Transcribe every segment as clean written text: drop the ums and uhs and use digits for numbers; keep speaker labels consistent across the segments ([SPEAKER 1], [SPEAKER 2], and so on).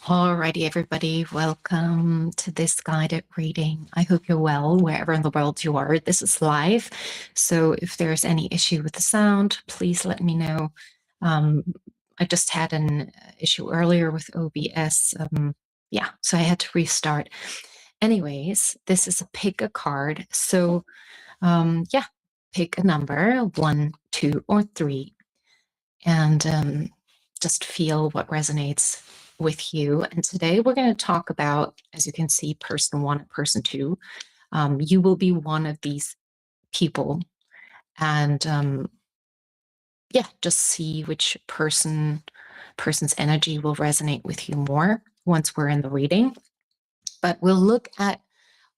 [SPEAKER 1] Alrighty, everybody, welcome to this guided reading. I hope you're well wherever in the world you are. This is live, so if there's any issue with the sound, please let me know. Um, I just had an issue earlier with OBS. Yeah, so I had to restart. Anyways, this is a pick a card. So yeah, pick a number, 1, 2, or 3, and just feel what resonates with you. And today we're going to talk about, as you can see, person 1 and person 2. You will be one of these people, and yeah, just see which person's energy will resonate with you more once we're in the reading. But we'll look at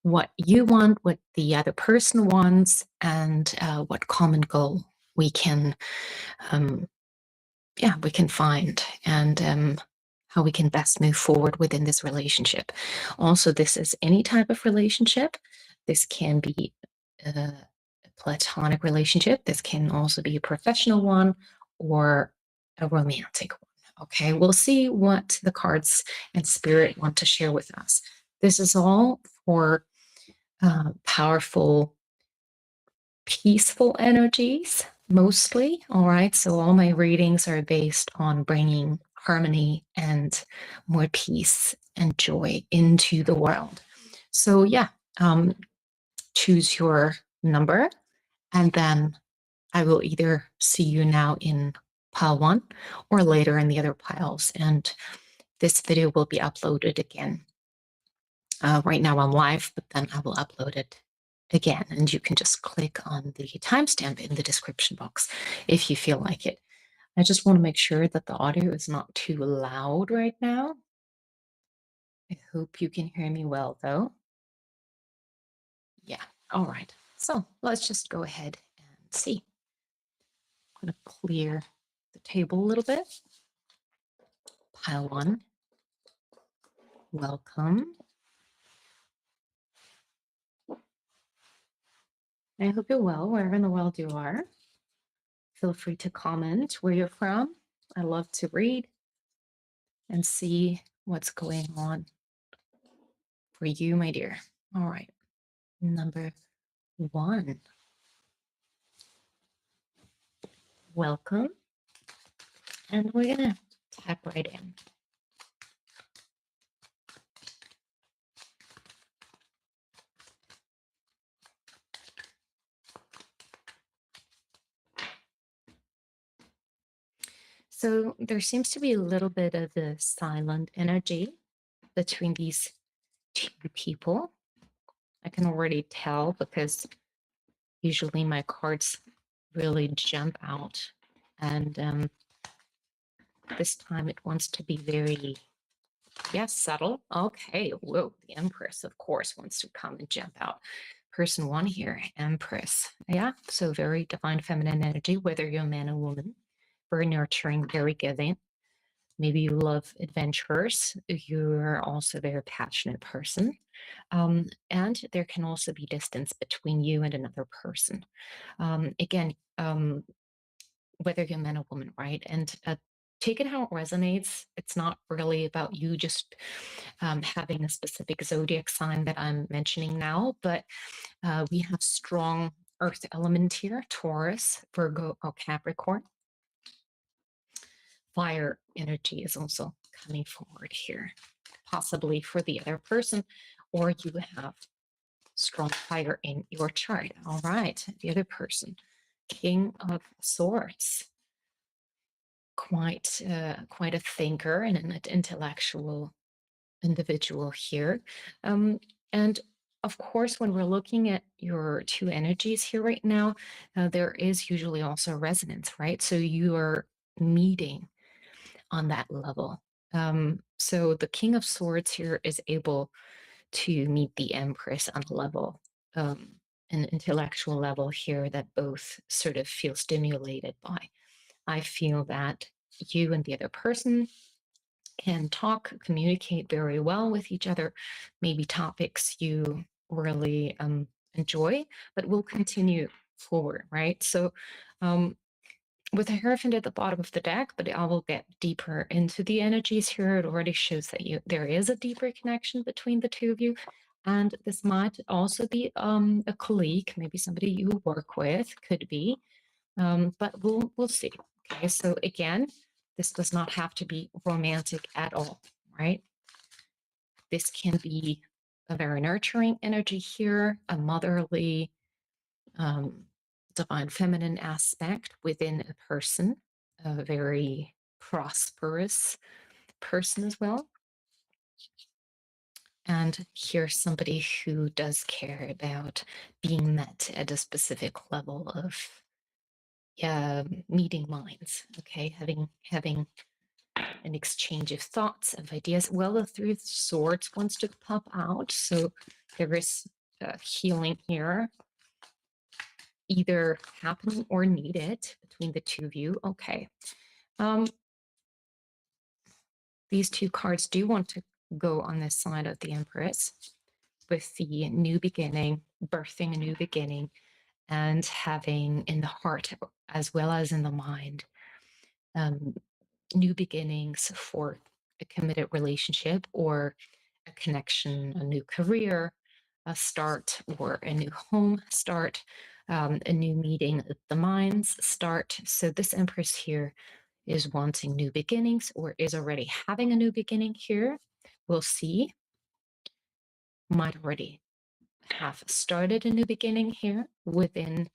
[SPEAKER 1] what you want, what the other person wants, and what common goal we can we can find, and how we can best move forward within this relationship. Also, this is any type of relationship. This can be a platonic relationship. This can also be a professional one or a romantic one. Okay, we'll see what the cards and spirit want to share with us. This is all for powerful, peaceful energies mostly. All right, so all my readings are based on bringing harmony and more peace and joy into the world. So yeah, choose your number, and then I will either see you now in pile 1 or later in the other piles, and this video will be uploaded again. Right now I'm live, but then I will upload it again, and you can just click on the timestamp in the description box if you feel like it. I just want to make sure that the audio is not too loud right now. I hope you can hear me well, though. Yeah, all right. So let's just go ahead and see. I'm going to clear the table a little bit. Pile 1, welcome. I hope you're well wherever in the world you are. Feel free to comment where you're from. I love to read and see what's going on for you, my dear. All right, number 1. Welcome. And we're going to tap right in. So there seems to be a little bit of the silent energy between these two people. I can already tell because usually my cards really jump out, and this time it wants to be very, yes, subtle. Okay, whoa, the Empress, of course, wants to come and jump out. Person 1 here, Empress. Yeah, so very divine feminine energy, whether you're a man or woman. Very nurturing, very giving. Maybe you love adventures. You're also a very passionate person. And there can also be distance between you and another person. Again, whether you're a man or woman, right? And take it how it resonates. It's not really about you just having a specific zodiac sign that I'm mentioning now, but we have strong earth element here: Taurus, Virgo, or Capricorn. Fire energy is also coming forward here, possibly for the other person, or you have strong fire in your chart. All right, the other person, King of Swords, quite a thinker and an intellectual individual here. And of course, when we're looking at your two energies here right now, there is usually also resonance, right? So you are meeting on that level. So the King of Swords here is able to meet the Empress on a level, an intellectual level here that both sort of feel stimulated by. I feel that you and the other person can talk, communicate very well with each other, maybe topics you really enjoy, but will continue forward, right? So with a Hierophant at the bottom of the deck, but I will get deeper into the energies here. It already shows that there is a deeper connection between the two of you. And this might also be a colleague, maybe somebody you work with, could be. But we'll see. Okay, so again, this does not have to be romantic at all, right? This can be a very nurturing energy here, a motherly, divine feminine aspect within a person, a very prosperous person as well. And here's somebody who does care about being met at a specific level of meeting minds, okay, having an exchange of thoughts, of ideas. Well, the Three of Swords wants to pop out, so there is healing here, either happening or needed between the two of you. Okay. These two cards do want to go on this side of the Empress with the new beginning, birthing a new beginning, and having in the heart as well as in the mind new beginnings for a committed relationship or a connection, a new career, a start, or a new home start, a new meeting of the minds start. So this Empress here is wanting new beginnings or is already having a new beginning here. We'll see. Might already have started a new beginning here within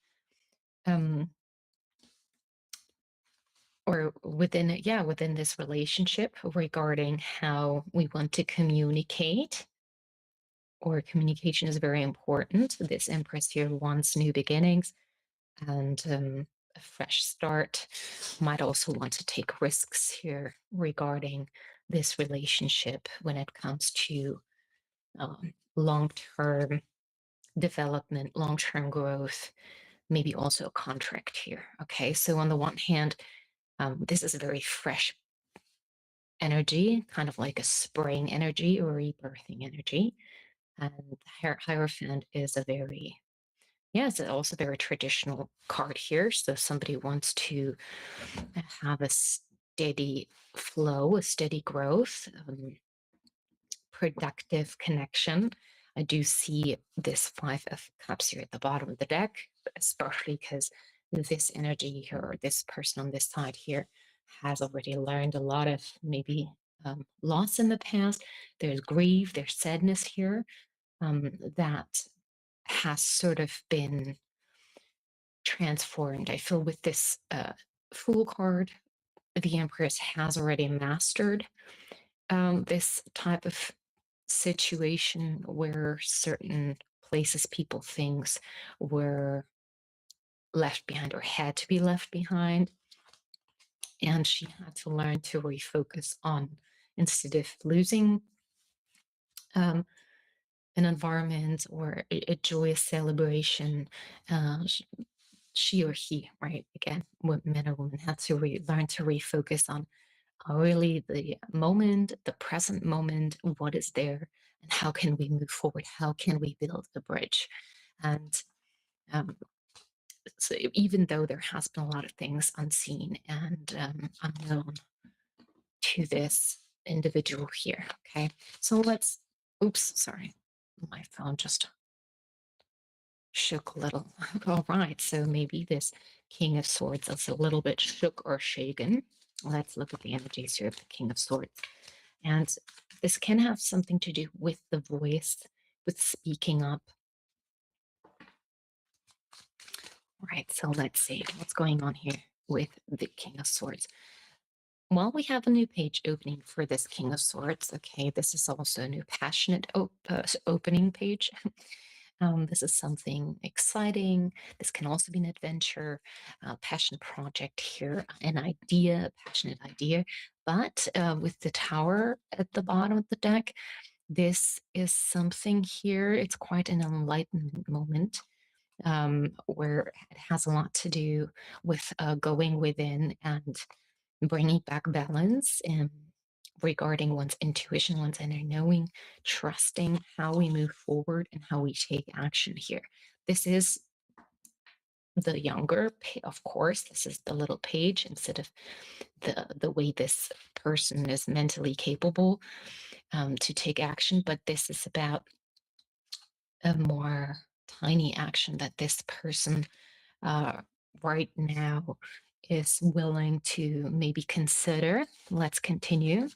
[SPEAKER 1] within this relationship regarding how we want to communicate, or communication is very important. This Empress here wants new beginnings and a fresh start. Might also want to take risks here regarding this relationship when it comes to long-term development, long-term growth, maybe also a contract here. Okay, so on the one hand, this is a very fresh energy, kind of like a spring energy or rebirthing energy. And Hierophant is it's also a very traditional card here. So somebody wants to have a steady flow, a steady growth, productive connection. I do see this Five of Cups here at the bottom of the deck, especially because this energy here, or this person on this side here, has already learned a lot of maybe loss in the past. There's grief, there's sadness here that has sort of been transformed. I feel with this Fool card, the Empress has already mastered this type of situation where certain places, people, things were left behind or had to be left behind. And she had to learn to refocus on, instead of losing an environment or a joyous celebration, she or he, right? Again, men or women had to learn to refocus on really the moment, the present moment, what is there, and how can we move forward? How can we build a bridge? And so even though there has been a lot of things unseen and unknown to this individual here, okay? So oops, sorry, my phone just shook a little. All right, so maybe this King of Swords is a little bit shook or shaken. Let's look at the energies here of the King of Swords. And this can have something to do with the voice, with speaking up. Right, so let's see what's going on here with the King of Swords. Well, we have a new page opening for this King of Swords. Okay, this is also a new passionate opening page. This is something exciting. This can also be an adventure, passionate project here, an idea, a passionate idea. But with the Tower at the bottom of the deck, this is something here. It's quite an enlightenment moment where it has a lot to do with going within and bringing back balance and regarding one's intuition, one's inner knowing, trusting how we move forward and how we take action here. This is the younger, of course, this is the little page instead of the way this person is mentally capable to take action, but this is about a more tiny action that this person right now is willing to maybe consider. Let's continue.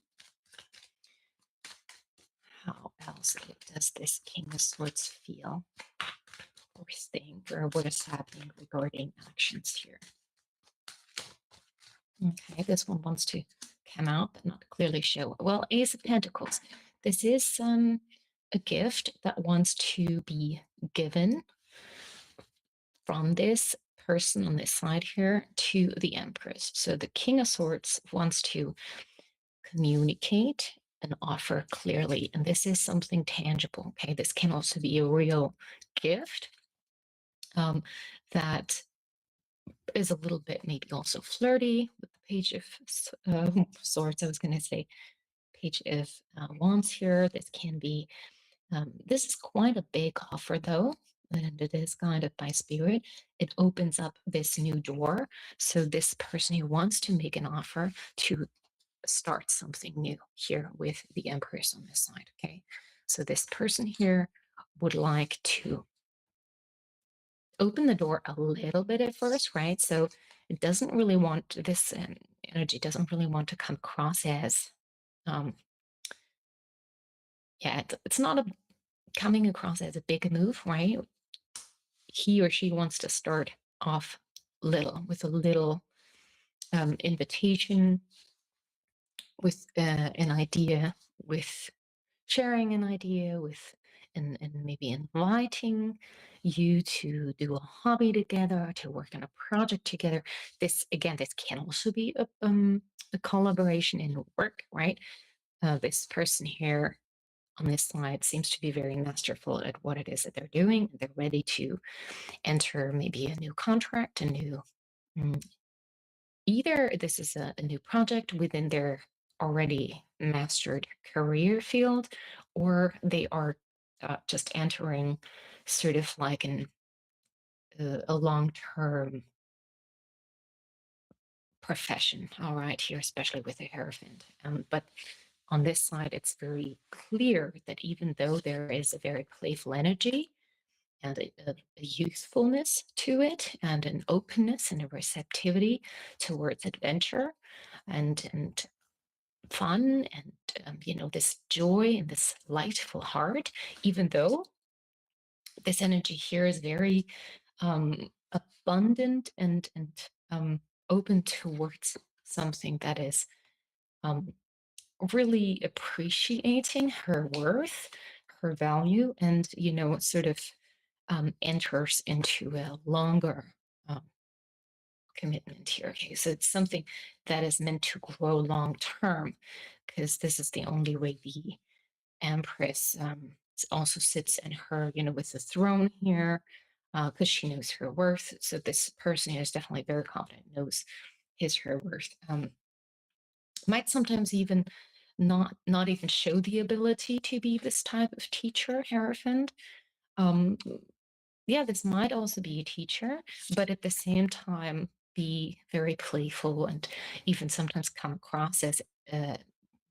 [SPEAKER 1] How else does this King of Swords feel or think, or what is happening regarding actions here? Okay, this one wants to come out, but not clearly show. Well, Ace of Pentacles. This is a gift that wants to be given from this person on this side here to the Empress. So the King of Swords wants to communicate and offer clearly, and this is something tangible. Okay, this can also be a real gift that is a little bit maybe also flirty with the Page of Swords. I was going to say Page of Wands here. This can be, this is quite a big offer though, and it is guided by spirit. It opens up this new door. So this person who wants to make an offer to start something new here with the Empress on this side. Okay, so this person here would like to open the door a little bit at first, right? So it doesn't really want this energy doesn't really want to come across as yeah, it's not coming across as a big move, right? He or she wants to start off with a little invitation, with an idea, with sharing an idea, with and maybe inviting you to do a hobby together, to work on a project together. This again, this can also be a collaboration in work, right? This person here on this slide seems to be very masterful at what it is that they're doing. They're ready to enter maybe a new contract, a new either this is a new project within their already mastered career field, or they are just entering sort of like a long-term profession. All right, here, especially with the Hierophant. But on this side, it's very clear that even though there is a very playful energy and a youthfulness to it, and an openness and a receptivity towards adventure and fun, and this joy and this lightful heart, even though this energy here is very abundant and open towards something that is really appreciating her worth, her value, and sort of enters into a longer commitment here. Okay, so it's something that is meant to grow long term, because this is the only way the Empress also sits in her, with the throne here, because she knows her worth. So this person is definitely very confident, knows her worth. Might sometimes even not even show the ability to be this type of teacher, Hierophant. Yeah, this might also be a teacher, but at the same time be very playful and even sometimes come across as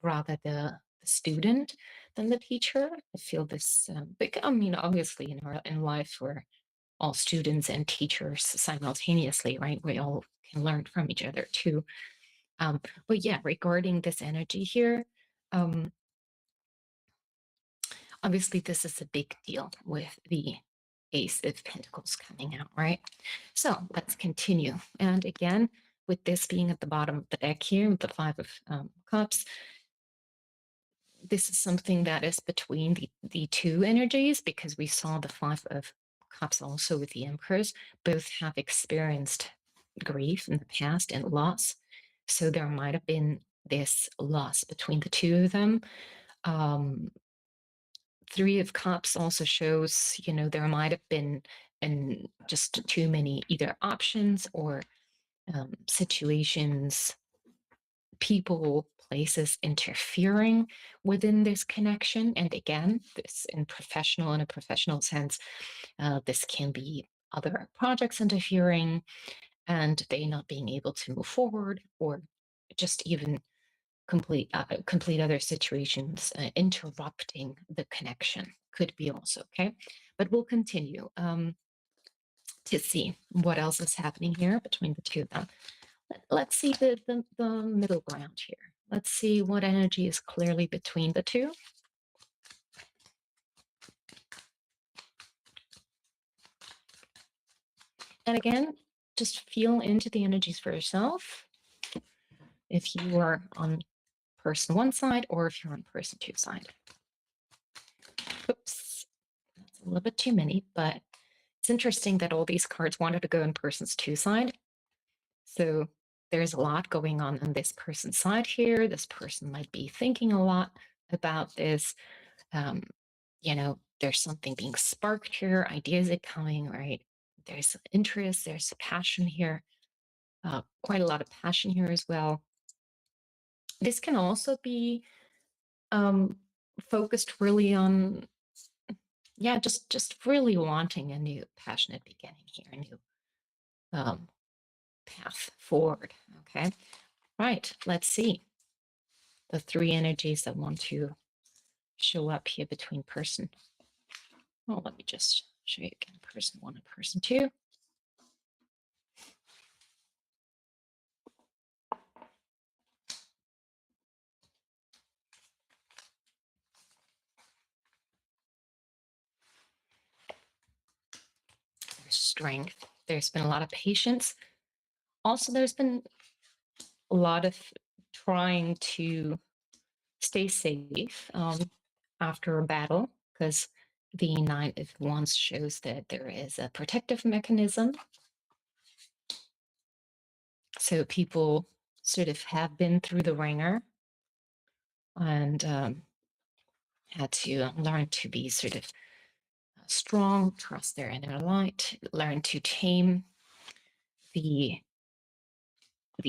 [SPEAKER 1] rather the student than the teacher. I feel this, I mean, obviously in life we're all students and teachers simultaneously, right? We all can learn from each other too. But yeah, regarding this energy here, obviously this is a big deal with the Ace of Pentacles coming out, right? So let's continue. And again, with this being at the bottom of the deck here, with the Five of Cups, this is something that is between the two energies, because we saw the Five of Cups also with the Empress. Both have experienced grief in the past and loss. So there might have been this loss between the two of them. Three of Cups also shows, there might have been just too many either options or situations, people, places interfering within this connection. And again, this in a professional sense, this can be other projects interfering and they not being able to move forward, or just even complete other situations interrupting the connection could be also. Okay, but we'll continue to see what else is happening here between the two of them. Let's see the middle ground here. Let's see what energy is clearly between the two. And again, just feel into the energies for yourself. If you are on person one side or if you're on person two side. Oops, that's a little bit too many, but it's interesting that all these cards wanted to go in person's two side. So there's a lot going on this person's side here. This person might be thinking a lot about this. You know, there's something being sparked here, ideas are coming, right? There's interest, there's passion here, quite a lot of passion here as well. This can also be focused really on, yeah, just really wanting a new passionate beginning here, a new path forward. Okay, right. Let's see the three energies that want to show up here between person. Well, let me just show you again, person one and person two. There's strength. There's been a lot of patience. Also, there's been a lot of trying to stay safe after a battle, because the Nine of Wands shows that there is a protective mechanism. So people sort of have been through the ringer and had to learn to be sort of strong, trust their inner light, learn to tame the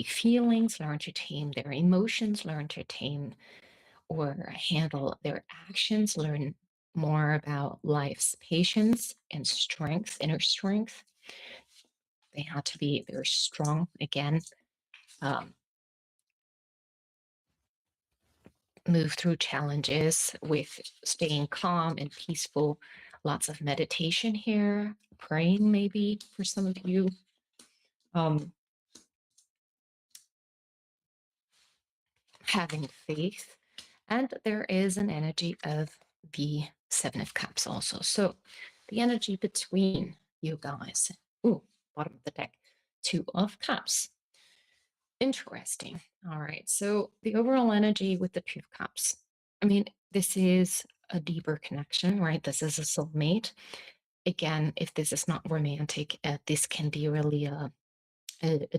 [SPEAKER 1] feelings, learn to tame their emotions, learn to tame or handle their actions, learn more about life's patience and strength, inner strength. They had to be very strong again, move through challenges with staying calm and peaceful. Lots of meditation here, praying maybe for some of you. Having faith. And there is an energy of the Seven of Cups also. So the energy between you guys. Ooh, bottom of the deck. Two of Cups. Interesting. All right. So the overall energy with the Two of Cups. I mean, this is a deeper connection, right? This is a soulmate. Again, if this is not romantic, this can be really a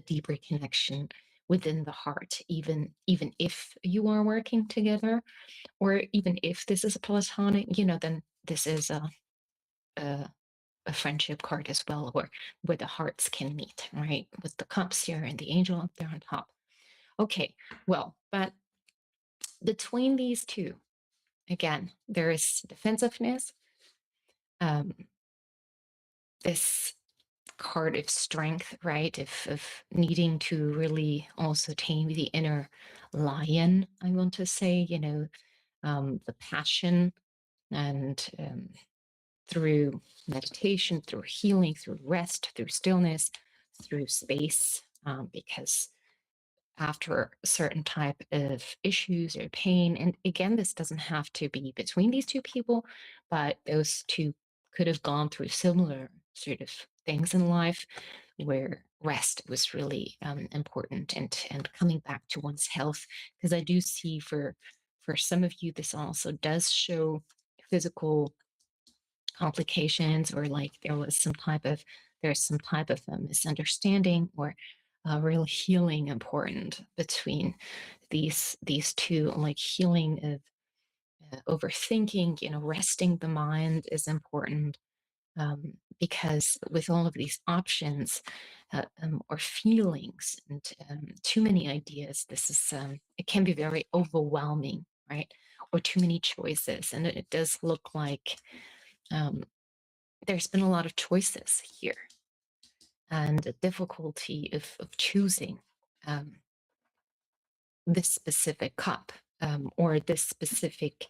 [SPEAKER 1] deeper connection within the heart, even if you are working together, or even if this is a platonic, you know, then this is a friendship card as well, where the hearts can meet, right? With the cups here and the angel up there on top. Okay, well, but between these two, again, there is defensiveness. This card of strength, right? Of needing to really also tame the inner lion, I want to say, you know, the passion and through meditation, through healing, through rest, through stillness, through space, because after a certain type of issues or pain, and again, this doesn't have to be between these two people, but those two could have gone through similar sort of things in life where rest was really important, and coming back to one's health, because I do see for some of you this also does show physical complications, or like there's some type of a misunderstanding or real healing important between these two, like healing of overthinking, you know, resting the mind is important, because with all of these options or feelings and too many ideas, this is it can be very overwhelming, right? Or too many choices, and it does look like there's been a lot of choices here and a difficulty of choosing this specific cup, or this specific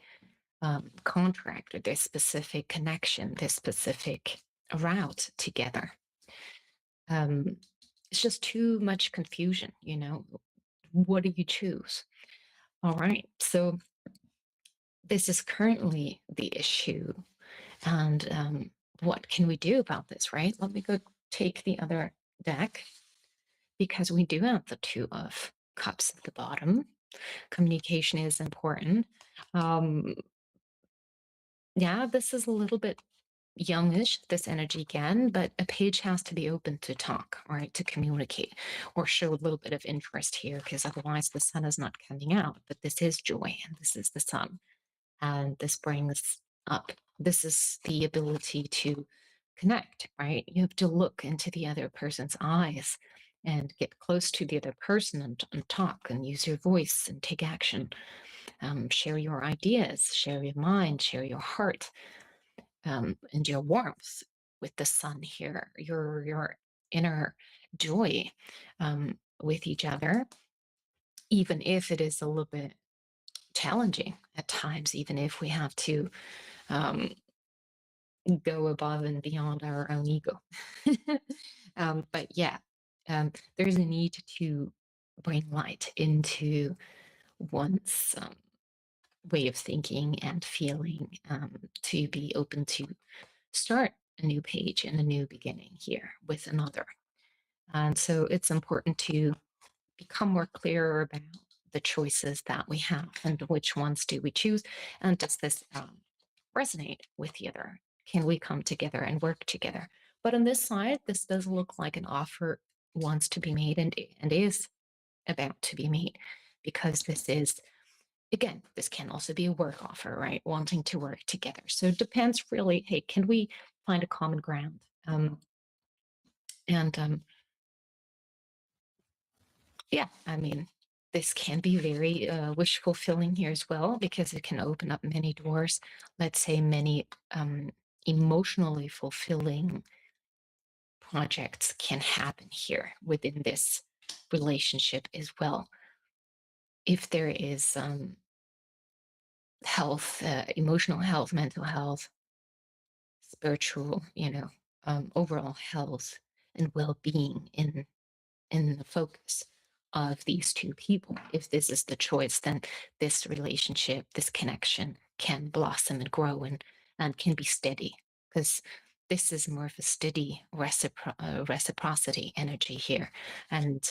[SPEAKER 1] contract, or this specific connection, this specific route together. It's just too much confusion, you know. What do you choose? All right, so this is currently the issue. And what can we do about this, right? Let me go take the other deck, because we do have the Two of Cups at the bottom. Communication is important. Yeah, this is a little bit youngish, this energy again, but a page has to be open to talk, right? To communicate or show a little bit of interest here, because otherwise the sun is not coming out. But this is joy, and this is the sun. And this brings up, this is the ability to connect, right? You have to look into the other person's eyes and get close to the other person, and talk and use your voice and take action. Share your ideas, share your mind, share your heart, and your warmth with the sun here, your inner joy with each other, even if it is a little bit challenging at times, even if we have to um, go above and beyond our own ego. But yeah, there's a need to bring light into one's way of thinking and feeling, to be open to start a new page and a new beginning here with another. And so it's important to become more clear about the choices that we have, and which ones do we choose, and does this resonate with the other? Can we come together and work together? But on this side, this does look like an offer wants to be made, and is about to be made, because this is, again, this can also be a work offer, right? Wanting to work together. So it depends really, hey, can we find a common ground? And yeah, I mean, this can be very wish fulfilling here as well, because it can open up many doors. Let's say many emotionally fulfilling projects can happen here within this relationship as well. If there is health, emotional health, mental health, spiritual, overall health and well-being in the focus of these two people. If this is the choice, then this relationship, this connection can blossom and grow, and can be steady, because this is more of a steady reciprocity energy here. And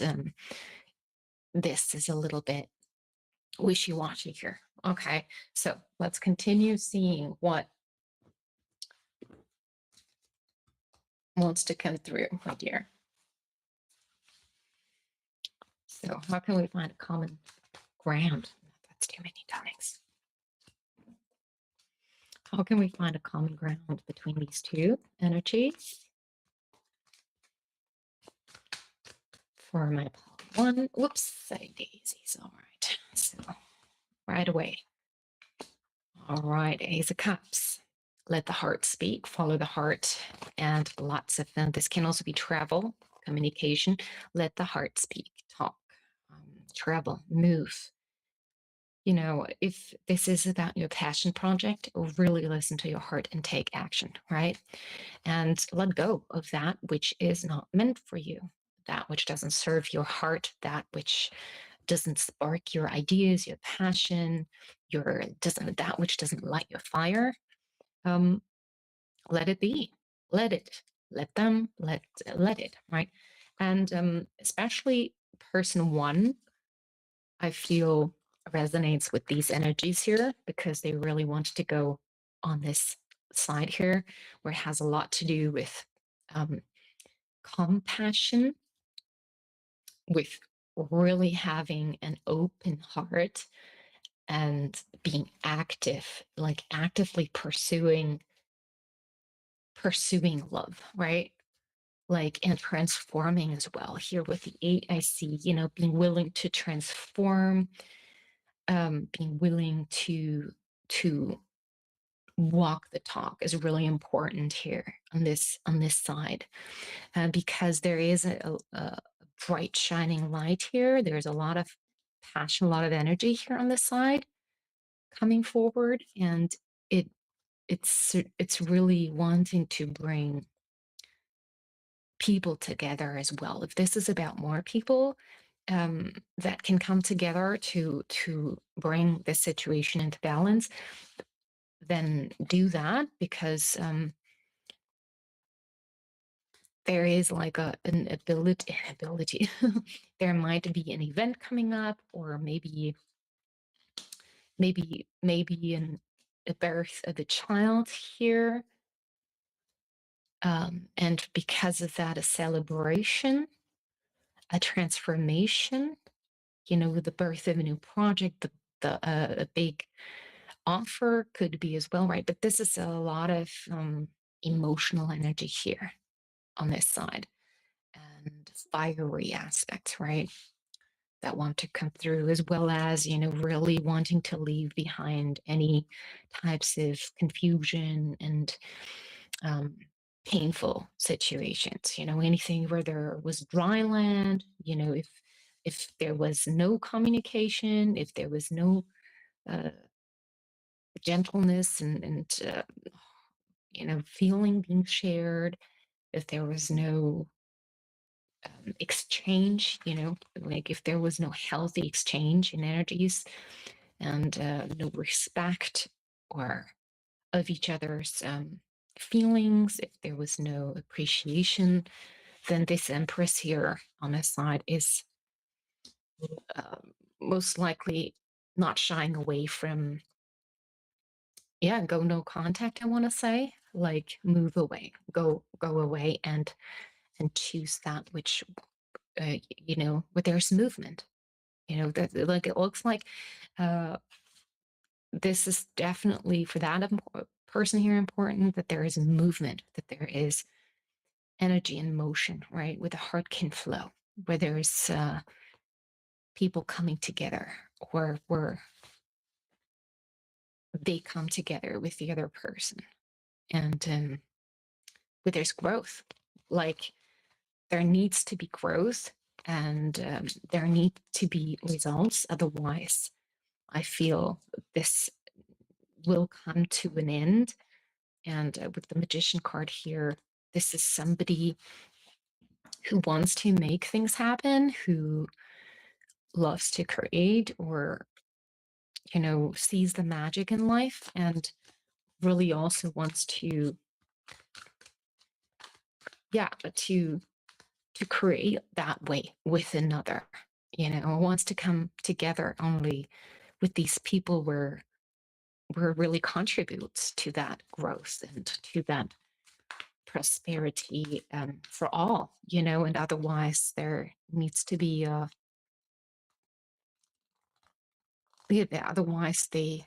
[SPEAKER 1] this is a little bit wishy-washy here. Okay, so let's continue seeing what wants to come through, my dear. So how can we find a common ground? That's too many times. How can we find a common ground between these two energies? For my one, whoops, say daisies. All right, so right away. All right, Ace of Cups. Let the heart speak, follow the heart, and lots of them. This can also be travel, communication. Let the heart speak, talk, travel, move. You know, if this is about your passion project, really listen to your heart and take action, right? And let go of that which is not meant for you, that which doesn't serve your heart, that which doesn't spark your ideas, your passion, that which doesn't light your fire. Let it be. Let it. Let them. Let it. Right. And especially person one, I feel resonates with these energies here, because they really want to go on this side here, where it has a lot to do with compassion, with really having an open heart and being active, like actively pursuing love, right? Like, and transforming as well. Here with the 8, I see, being willing to transform, being willing to walk the talk is really important here on this side, because there is a bright shining light here. There's a lot of passion, a lot of energy here on this side coming forward, and it's really wanting to bring people together as well. If this is about more people that can come together to bring this situation into balance, then do that, because there is like an ability there might be an event coming up, or maybe a birth of a child here, and because of that, a celebration, a transformation, the birth of a new project, a big offer could be as well, right? But this is a lot of emotional energy here on this side, and fiery aspects, right, that want to come through, as well as really wanting to leave behind any types of confusion and painful situations, anything where there was dry land, if there was no communication, if there was no gentleness and feeling being shared, if there was no exchange, like if there was no healthy exchange in energies, and no respect or of each other's feelings, if there was no appreciation, then this Empress here on this side is most likely not shying away from, go no contact, I want to say, like move away, go away, and choose that which where there's movement, that, like, it looks like this is definitely for that person here important, that there is movement, that there is energy and motion, right, where the heart can flow, where there's people coming together, or where they come together with the other person, and where there's growth. Like, there needs to be growth, and there need to be results, otherwise I feel this will come to an end. And with the Magician card here, this is somebody who wants to make things happen, who loves to create, or sees the magic in life, and really also wants to create that way with another, wants to come together only with these people where really contributes to that growth and to that prosperity for all, and otherwise there needs to be otherwise they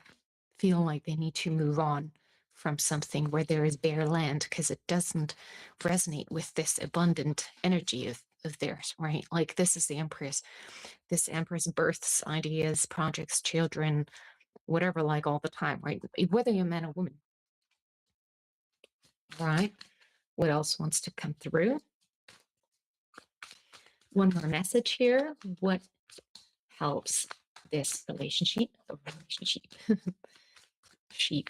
[SPEAKER 1] feel like they need to move on from something where there is bare land, because it doesn't resonate with this abundant energy of theirs, right? Like, this is the Empress. This Empress births ideas, projects, children, whatever, like, all the time, right? Whether you're a man or woman, right? What else wants to come through? One more message here. What helps this relationship? Sheep.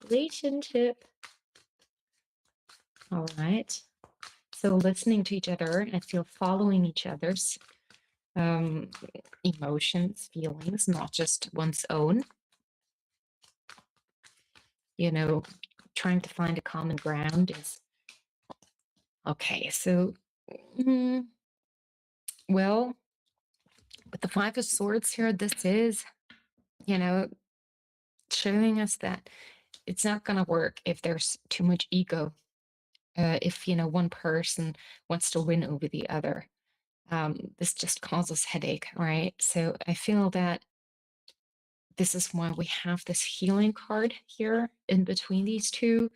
[SPEAKER 1] Relationship. All right. So listening to each other, I feel following each other's emotions, feelings, not just one's own. Trying to find a common ground is okay. So, well, with the Five of Swords here, this is, showing us that it's not going to work if there's too much ego. If one person wants to win over the other, this just causes headache, right? So I feel that this is why we have this healing card here in between these two.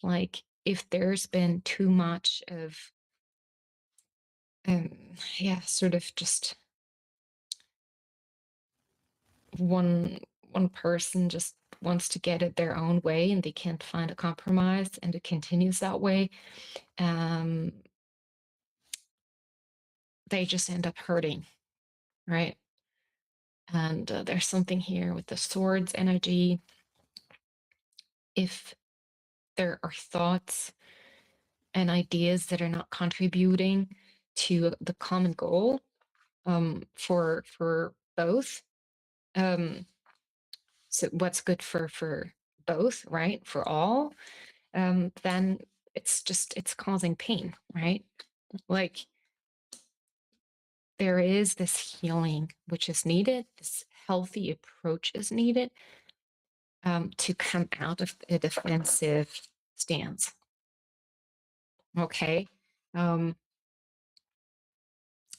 [SPEAKER 1] Like, if there's been too much of sort of just one person just wants to get it their own way and they can't find a compromise and it continues that way, um, they just end up hurting, right? And there's something here with the swords energy. If there are thoughts and ideas that are not contributing to the common goal, for both, um, so what's good for both, right? For all, then it's causing pain, right? Like there is this healing which is needed, this healthy approach is needed, to come out of a defensive stance. Okay. Um,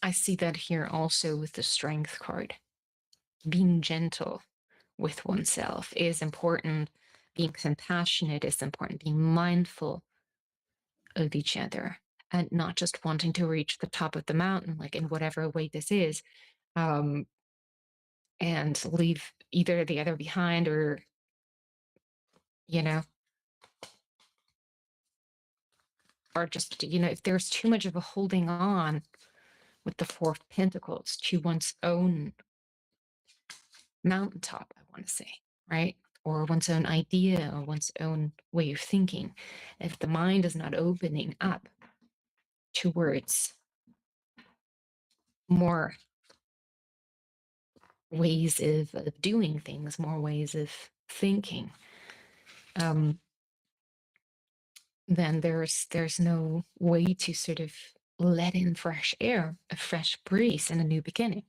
[SPEAKER 1] I see that here also with the strength card. Being gentle with oneself is important. Being compassionate is important. Being mindful of each other and not just wanting to reach the top of the mountain, like in whatever way this is, um, and leave either the other behind or, you know, or just, if there's too much of a holding on with the Four of Pentacles to one's own mountaintop, I want to say, right? Or one's own idea or one's own way of thinking. If the mind is not opening up towards more ways of doing things, more ways of thinking, then there's no way to sort of let in fresh air, a fresh breeze, and a new beginning,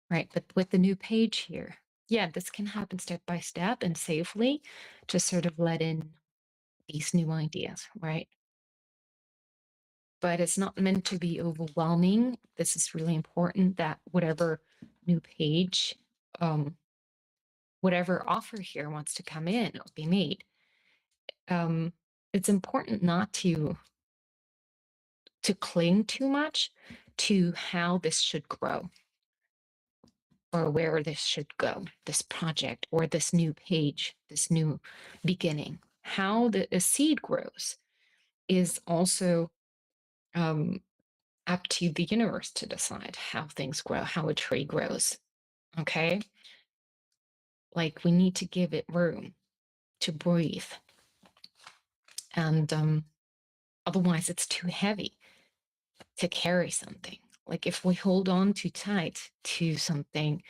[SPEAKER 1] right? But with the new page here, yeah, this can happen step by step and safely to sort of let in these new ideas, right? But it's not meant to be overwhelming. This is really important that whatever new page, whatever offer here wants to come in or be made, it's important not to cling too much to how this should grow or where this should go, this project or this new page, this new beginning. How a seed grows is also up to the universe to decide how things grow, how a tree grows. Okay. Like we need to give it room to breathe. And otherwise, it's too heavy to carry something. Like if we hold on too tight to something,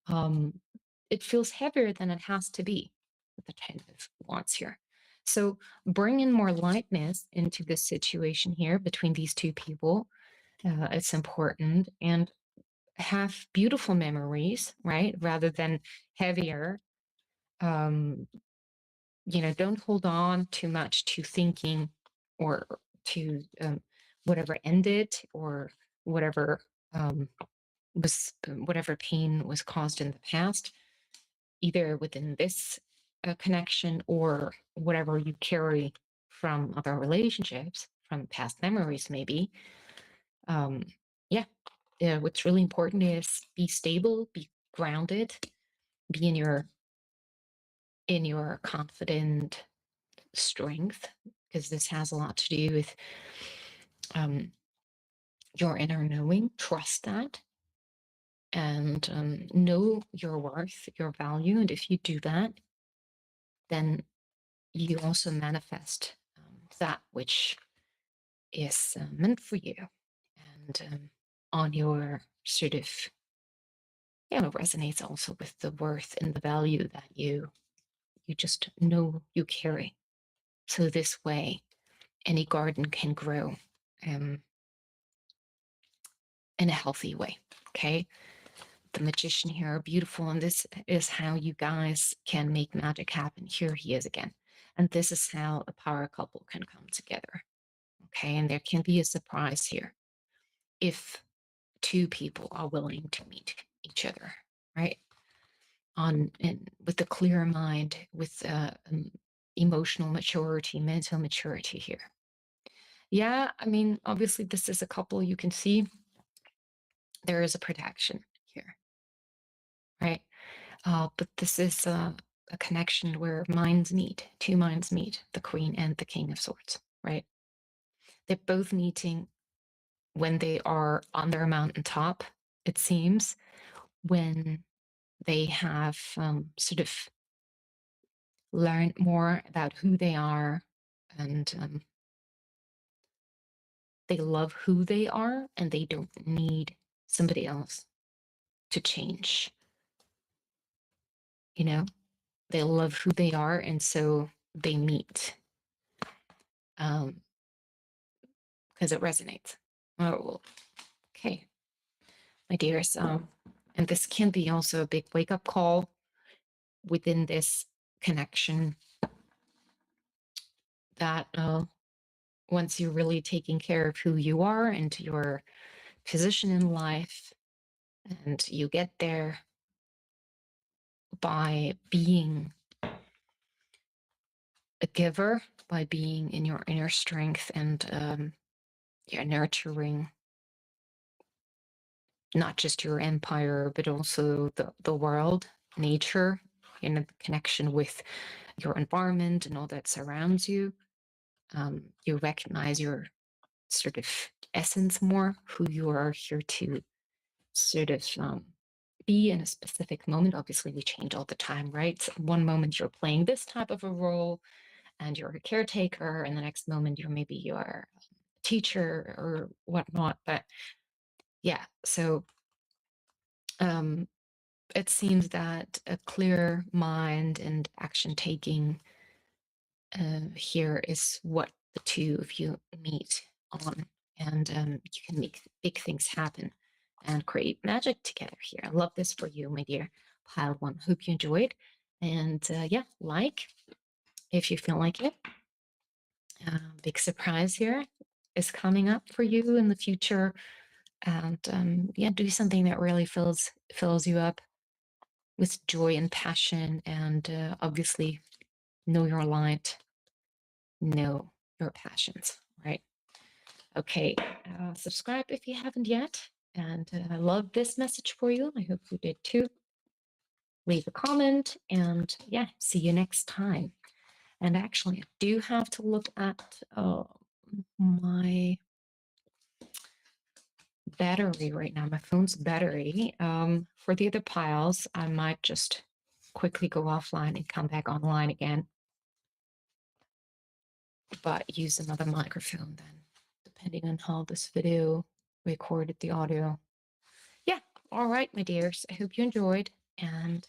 [SPEAKER 1] it feels heavier than it has to be with the Ten of Wands here. So bring in more lightness into this situation here between these two people. It's important. And have beautiful memories, right? Rather than heavier. Don't hold on too much to thinking or to whatever ended or whatever whatever pain was caused in the past, either within this connection or whatever you carry from other relationships, from past memories, maybe. Yeah. What's really important is be stable, be grounded, be in your confident strength, because this has a lot to do with your inner knowing. Trust that and know your worth, your value. And if you do that, then you also manifest that which is meant for you. And on your sort of, it resonates also with the worth and the value that you just know you carry. So this way, any garden can grow in a healthy way. Okay. The Magician here are beautiful. And this is how you guys can make magic happen. Here he is again. And this is how a power couple can come together. Okay. And there can be a surprise here if two people are willing to meet each other, right? With a clear mind, with emotional maturity, mental maturity here. Yeah, I mean, obviously this is a couple. You can see there is a protection here, right? But this is a connection where minds meet, two minds meet, the Queen and the King of Swords, right? They're both meeting when they are on their mountaintop, it seems, when they have sort of learned more about who they are, and they love who they are, and they don't need somebody else to change. You know, they love who they are, and so they meet because it resonates. Oh, okay, my dears. And this can be also a big wake-up call within this connection, that once you're really taking care of who you are and your position in life, and you get there by being a giver, by being in your inner strength, and you're nurturing not just your empire, but also the world, nature, the connection with your environment and all that surrounds you. You recognize your sort of essence more, who you are here to sort of be in a specific moment. Obviously, we change all the time, right? So one moment you're playing this type of a role and you're a caretaker, and the next moment you're a teacher or whatnot. But yeah, so it seems that a clear mind and action taking here is what the two of you meet on, and you can make big things happen and create magic together here. I love this for you, my dear pile one. Hope you enjoyed, and yeah, if you feel like it. Big surprise here is coming up for you in the future, and yeah, do something that really fills you up with joy and passion, and obviously know your light, know your passions, right? Okay, subscribe if you haven't yet, and I love this message for you. I hope you did too. Leave a comment, and yeah, see you next time. And actually, I do have to look at my battery right now, my phone's battery. For the other piles, I might just quickly go offline and come back online again, but use another microphone then, depending on how this video recorded the audio. Yeah, all right, my dears, I hope you enjoyed, and